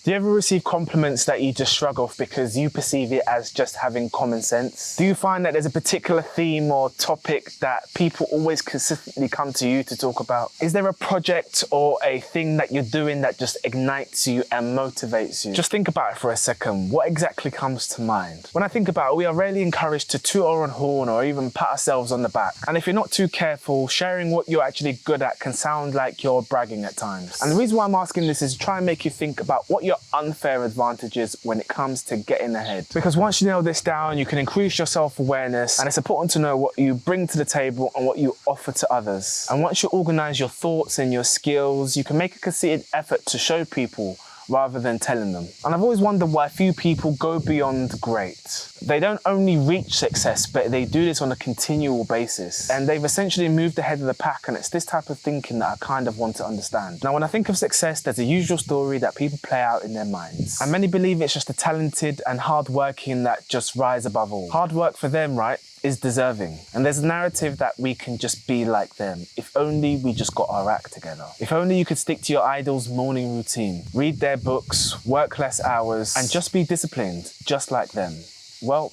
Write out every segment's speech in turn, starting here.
Do you ever receive compliments that you just shrug off because you perceive it as just having common sense? Do you find that there's a particular theme or topic that people always consistently come to you to talk about? Is there a project or a thing that you're doing that just ignites you and motivates you? Just think about it for a second. What exactly comes to mind? When I think about it, we are rarely encouraged to toot our own horn or even pat ourselves on the back. And if you're not too careful, sharing what you're actually good at can sound like you're bragging at times. And the reason why I'm asking this is to try and make you think about what your unfair advantage is when it comes to getting ahead. Because once you nail this down, you can increase your self-awareness, and it's important to know what you bring to the table and what you offer to others. And once you organize your thoughts and your skills, you can make a concerted effort to show people rather than telling them. And I've always wondered why few people go beyond great. They don't only reach success, but they do this on a continual basis. And they've essentially moved ahead of the pack, and it's this type of thinking that I kind of want to understand. Now, when I think of success, there's a usual story that people play out in their minds. And many believe it's just the talented and hardworking that just rise above all. Hard work for them, right, is deserving. And there's a narrative that we can just be like them. If only we just got our act together. If only you could stick to your idol's morning routine, read their books, work less hours, and just be disciplined, just like them. Well,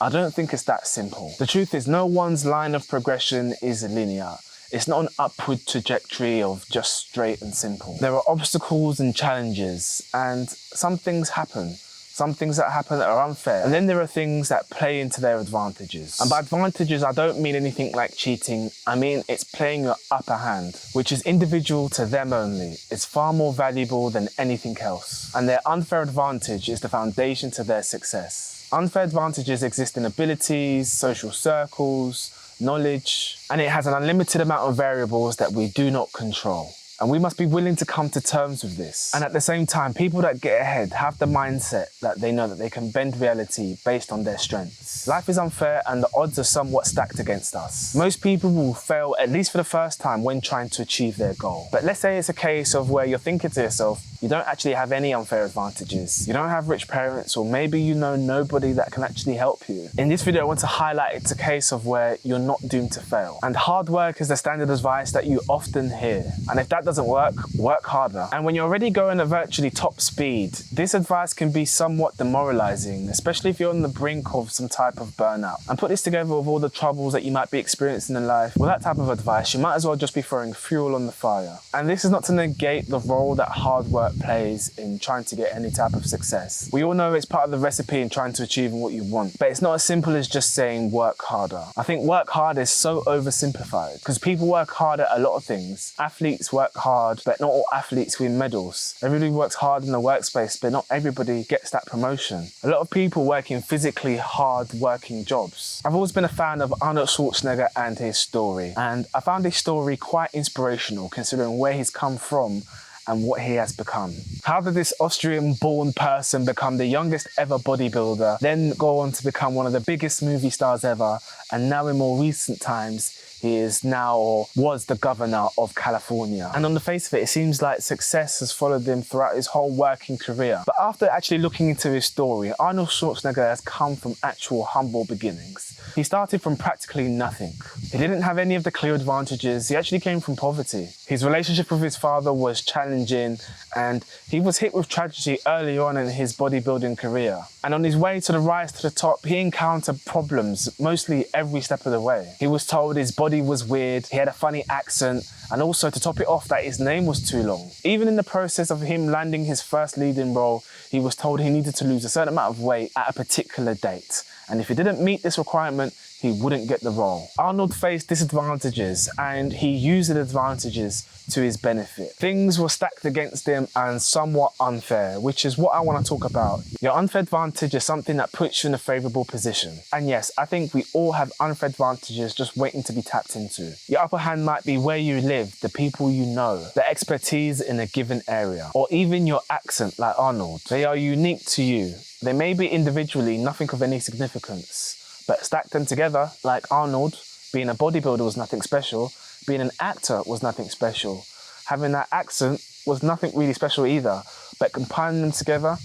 I don't think it's that simple. The truth is, no one's line of progression is linear. It's not an upward trajectory of just straight and simple. There are obstacles and challenges, and some things happen. Some things that happen that are unfair. And then there are things that play into their advantages. And by advantages, I don't mean anything like cheating. I mean, it's playing your upper hand, which is individual to them only. It's far more valuable than anything else. And their unfair advantage is the foundation to their success. Unfair advantages exist in abilities, social circles, knowledge, and it has an unlimited amount of variables that we do not control. And we must be willing to come to terms with this. And at the same time, people that get ahead have the mindset that they know that they can bend reality based on their strengths. Life is unfair and the odds are somewhat stacked against us. Most people will fail at least for the first time when trying to achieve their goal. But let's say it's a case of where you're thinking to yourself, you don't actually have any unfair advantages. You don't have rich parents, or maybe you know nobody that can actually help you. In this video, I want to highlight it's a case of where you're not doomed to fail. And hard work is the standard advice that you often hear. And if that doesn't work, work harder. And when you're already going at virtually top speed, this advice can be somewhat demoralizing, especially if you're on the brink of some type of burnout. And put this together with all the troubles that you might be experiencing in life. With that type of advice, you might as well just be throwing fuel on the fire. And this is not to negate the role that hard work plays in trying to get any type of success. We all know it's part of the recipe in trying to achieve what you want, but it's not as simple as just saying work harder. I think work hard is so oversimplified because people work hard at a lot of things. Athletes work hard, but not all athletes win medals. Everybody works hard in the workspace, but not everybody gets that promotion. A lot of people work in physically hard working jobs. I've always been a fan of Arnold Schwarzenegger and his story, and I found his story quite inspirational considering where he's come from and what he has become. How did this Austrian-born person become the youngest ever bodybuilder, then go on to become one of the biggest movie stars ever, and now in more recent times, he is now or was the governor of California. And on the face of it, it seems like success has followed him throughout his whole working career. But after actually looking into his story, Arnold Schwarzenegger has come from actual humble beginnings. He started from practically nothing. He didn't have any of the clear advantages. He actually came from poverty. His relationship with his father was challenging, and he was hit with tragedy early on in his bodybuilding career. And on his way to the rise to the top, he encountered problems mostly every step of the way. He was told his body was weird, he had a funny accent, and also to top it off that his name was too long. Even in the process of him landing his first leading role, he was told he needed to lose a certain amount of weight at a particular date. And if he didn't meet this requirement, he wouldn't get the role. Arnold faced disadvantages and he used the advantages to his benefit. Things were stacked against him and somewhat unfair, which is what I want to talk about. Your unfair advantage is something that puts you in a favourable position. And yes, I think we all have unfair advantages just waiting to be tapped into. Your upper hand might be where you live, the people you know, the expertise in a given area, or even your accent like Arnold. They are unique to you. They may be individually nothing of any significance, but stack them together, like Arnold, being a bodybuilder was nothing special, being an actor was nothing special, having that accent was nothing really special either, but combining them together,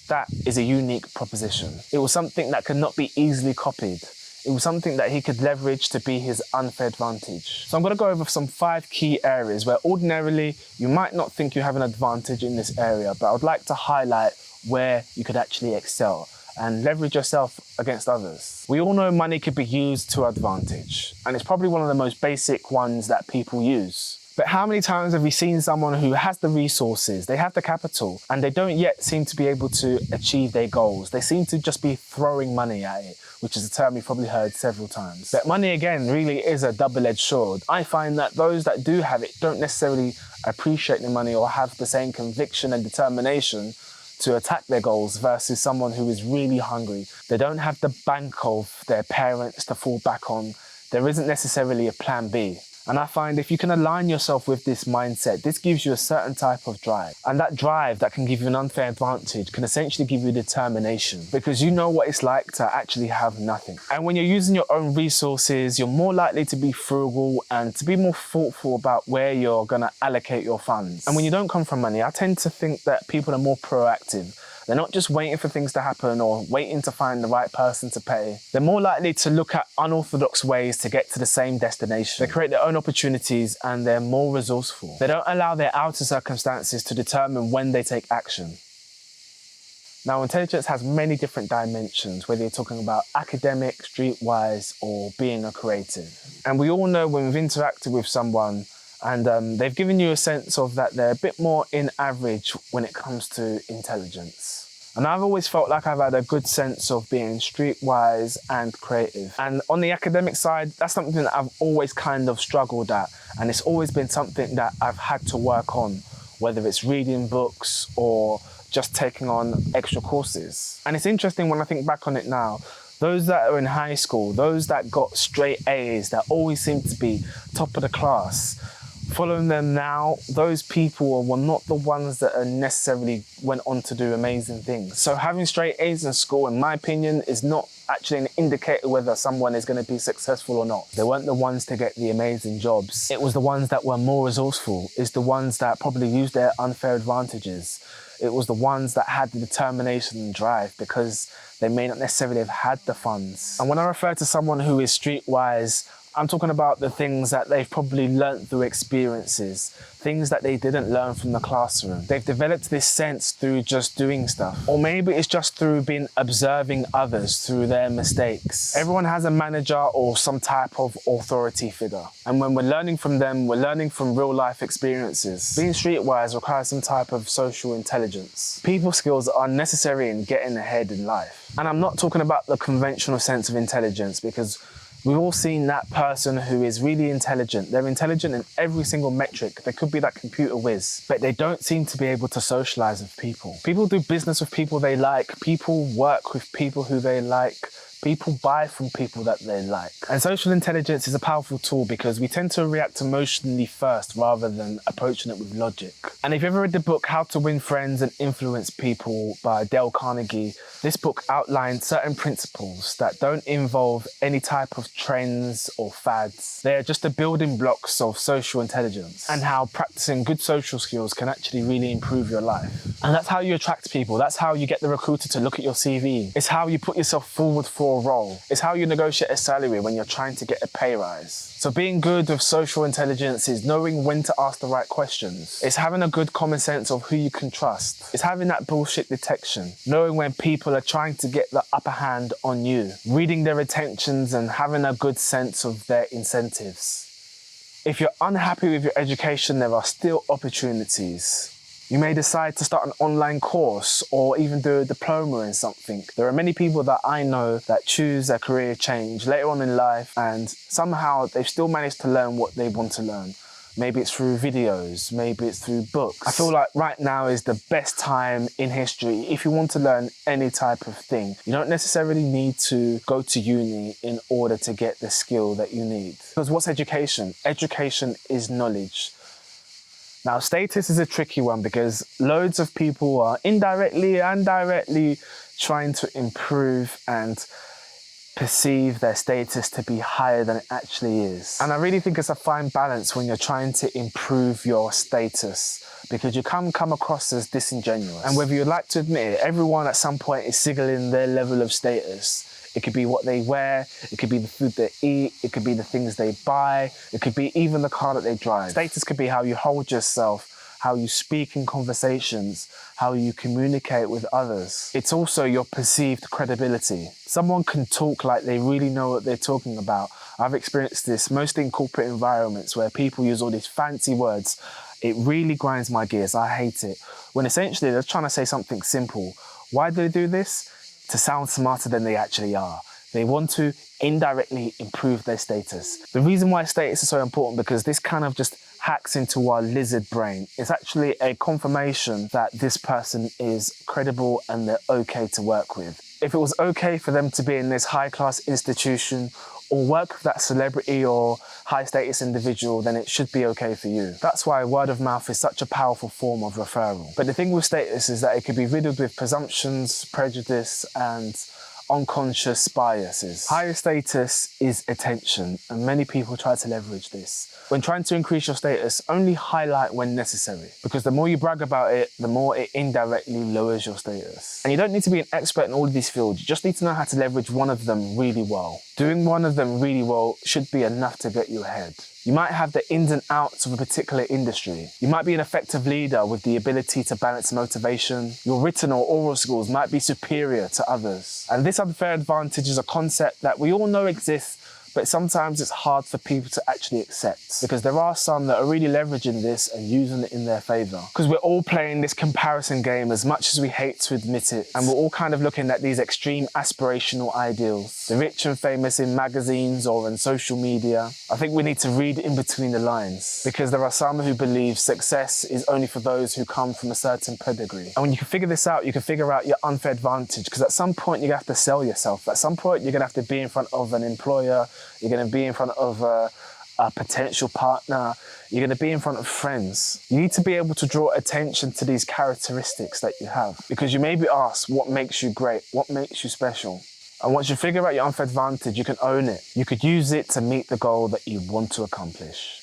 that is a unique proposition. It was something that could not be easily copied. It was something that he could leverage to be his unfair advantage. So I'm going to go over some 5 key areas where ordinarily you might not think you have an advantage in this area, but I would like to highlight where you could actually excel and leverage yourself against others. We all know money could be used to advantage, and it's probably one of the most basic ones that people use. But how many times have we seen someone who has the resources, they have the capital, and they don't yet seem to be able to achieve their goals? They seem to just be throwing money at it, which is a term you've probably heard several times. But money, again, really is a double-edged sword. I find that those that do have it don't necessarily appreciate the money or have the same conviction and determination to attack their goals versus someone who is really hungry. They don't have the bank of their parents to fall back on. There isn't necessarily a plan B. And I find if you can align yourself with this mindset, this gives you a certain type of drive. And that drive that can give you an unfair advantage can essentially give you determination, because you know what it's like to actually have nothing. And when you're using your own resources, you're more likely to be frugal and to be more thoughtful about where you're going to allocate your funds. And when you don't come from money, I tend to think that people are more proactive. They're not just waiting for things to happen or waiting to find the right person to pay. They're more likely to look at unorthodox ways to get to the same destination. They create their own opportunities and they're more resourceful. They don't allow their outer circumstances to determine when they take action. Now, intelligence has many different dimensions, whether you're talking about academic, streetwise, or being a creative. And we all know when we've interacted with someone and they've given you a sense of that they're a bit more in average when it comes to intelligence. And I've always felt like I've had a good sense of being streetwise and creative. And on the academic side, that's something that I've always kind of struggled at. And it's always been something that I've had to work on, whether it's reading books or just taking on extra courses. And it's interesting when I think back on it now, those that are in high school, those that got straight A's, that always seem to be top of the class, following them now, those people were not the ones that necessarily went on to do amazing things. So having straight A's in school, in my opinion, is not actually an indicator whether someone is going to be successful or not. They weren't the ones to get the amazing jobs. It was the ones that were more resourceful. It's the ones that probably used their unfair advantages. It was the ones that had the determination and drive because they may not necessarily have had the funds. And when I refer to someone who is streetwise, I'm talking about the things that they've probably learnt through experiences, things that they didn't learn from the classroom. They've developed this sense through just doing stuff. Or maybe it's just through being observing others through their mistakes. Everyone has a manager or some type of authority figure. And when we're learning from them, we're learning from real life experiences. Being streetwise requires some type of social intelligence. People skills are necessary in getting ahead in life. And I'm not talking about the conventional sense of intelligence, because we've all seen that person who is really intelligent. They're intelligent in every single metric. They could be that computer whiz, but they don't seem to be able to socialize with people. People do business with people they like. People work with people who they like. People buy from people that they like. And social intelligence is a powerful tool because we tend to react emotionally first rather than approaching it with logic. And if you've ever read the book How to Win Friends and Influence People by Dale Carnegie, this book outlines certain principles that don't involve any type of trends or fads. They're just the building blocks of social intelligence and how practicing good social skills can actually really improve your life. And that's how you attract people. That's how you get the recruiter to look at your CV. It's how you put yourself forward for a role. It's how you negotiate a salary when you're trying to get a pay rise. So being good with social intelligence is knowing when to ask the right questions. It's having a good common sense of who you can trust. It's having that bullshit detection, knowing when people are trying to get the upper hand on you, reading their intentions and having a good sense of their incentives. If you're unhappy with your education, there are still opportunities. You may decide to start an online course or even do a diploma in something. There are many people that I know that choose a career change later on in life and somehow they've still managed to learn what they want to learn. Maybe it's through videos, maybe it's through books. I feel like right now is the best time in history if you want to learn any type of thing. You don't necessarily need to go to uni in order to get the skill that you need. Because what's education? Education is knowledge. Now, status is a tricky one because loads of people are indirectly and directly trying to improve and perceive their status to be higher than it actually is. And I really think it's a fine balance when you're trying to improve your status because you can come across as disingenuous. And whether you'd like to admit it, everyone at some point is signaling their level of status. It could be what they wear. It could be the food they eat. It could be the things they buy. It could be even the car that they drive. Status could be how you hold yourself, how you speak in conversations, how you communicate with others. It's also your perceived credibility. Someone can talk like they really know what they're talking about. I've experienced this mostly in corporate environments where people use all these fancy words. It really grinds my gears. I hate it. When essentially they're trying to say something simple. Why do they do this? To sound smarter than they actually are. They want to indirectly improve their status. The reason why status is so important because this kind of just hacks into our lizard brain. It's actually a confirmation that this person is credible and they're okay to work with. If it was okay for them to be in this high-class institution or work with that celebrity or high-status individual, then it should be okay for you. That's why word of mouth is such a powerful form of referral. But the thing with status is that it can be riddled with presumptions, prejudice, and unconscious biases. Higher status is attention, and many people try to leverage this. When trying to increase your status, only highlight when necessary, because the more you brag about it, the more it indirectly lowers your status. And you don't need to be an expert in all of these fields, you just need to know how to leverage one of them really well. Doing one of them really well should be enough to get you ahead. You might have the ins and outs of a particular industry. You might be an effective leader with the ability to balance motivation. Your written or oral skills might be superior to others. And this unfair advantage is a concept that we all know exists, but sometimes it's hard for people to actually accept because there are some that are really leveraging this and using it in their favor. Because we're all playing this comparison game as much as we hate to admit it, and we're all kind of looking at these extreme aspirational ideals, the rich and famous in magazines or in social media. I think we need to read in between the lines because there are some who believe success is only for those who come from a certain pedigree. And when you can figure this out, you can figure out your unfair advantage because at some point you're gonna have to sell yourself. At some point you're gonna have to be in front of an employer. You're going to be in front of a potential partner. You're going to be in front of friends. You need to be able to draw attention to these characteristics that you have because you may be asked what makes you great, what makes you special. And once you figure out your unfair advantage, you can own it. You could use it to meet the goal that you want to accomplish.